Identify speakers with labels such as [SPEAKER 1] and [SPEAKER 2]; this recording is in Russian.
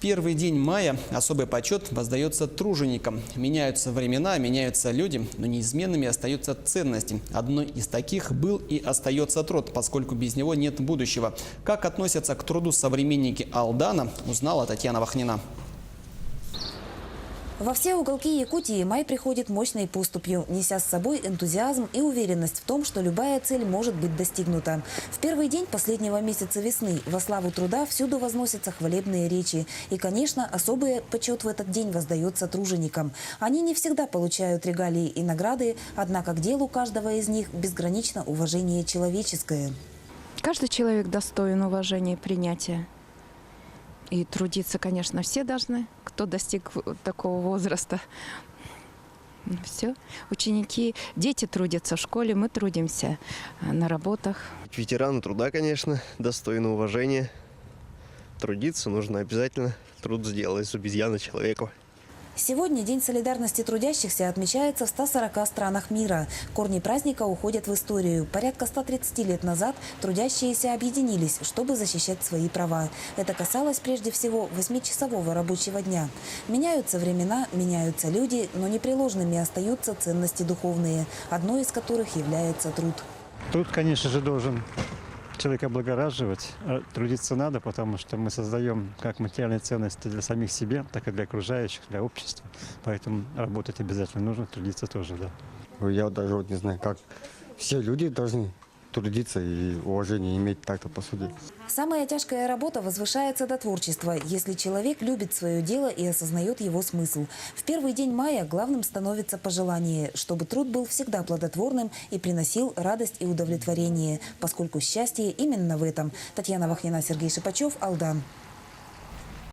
[SPEAKER 1] Первый день мая особый почет воздается труженикам. Меняются времена, меняются люди, но неизменными остаются ценности. Одной из таких был и остается труд, поскольку без него нет будущего. Как относятся к труду современники Алдана, узнала Татьяна Вахнина.
[SPEAKER 2] Во все уголки Якутии май приходит мощной поступью, неся с собой энтузиазм и уверенность в том, что любая цель может быть достигнута. В первый день последнего месяца весны во славу труда всюду возносятся хвалебные речи. И, конечно, особый почет в этот день воздается труженикам. Они не всегда получают регалии и награды, однако к делу каждого из них безгранично уважение человеческое.
[SPEAKER 3] Каждый человек достоин уважения и принятия. И трудиться, конечно, все должны, кто достиг такого возраста. Все. Ученики, дети трудятся в школе, мы трудимся на работах.
[SPEAKER 4] Ветераны труда, конечно, достойны уважения. Трудиться нужно обязательно. Труд сделать из обезьяны человеку.
[SPEAKER 2] Сегодня День солидарности трудящихся отмечается в 140 странах мира. Корни праздника уходят в историю. Порядка 130 лет назад трудящиеся объединились, чтобы защищать свои права. Это касалось прежде всего 8-часового рабочего дня. Меняются времена, меняются люди, но непреложными остаются ценности духовные, одной из которых является труд.
[SPEAKER 5] Труд, конечно же, должен человека облагораживать. Трудиться надо, потому что мы создаем как материальные ценности для самих себе, так и для окружающих, для общества. Поэтому работать обязательно нужно, трудиться тоже, да.
[SPEAKER 6] Я даже не знаю, как все люди должны трудиться и уважение иметь так-то по сути.
[SPEAKER 2] Самая тяжкая работа возвышается до творчества, если человек любит свое дело и осознает его смысл. В первый день мая главным становится пожелание, чтобы труд был всегда плодотворным и приносил радость и удовлетворение, поскольку счастье именно в этом. Татьяна Вахнина, Сергей Шипачев, Алдан.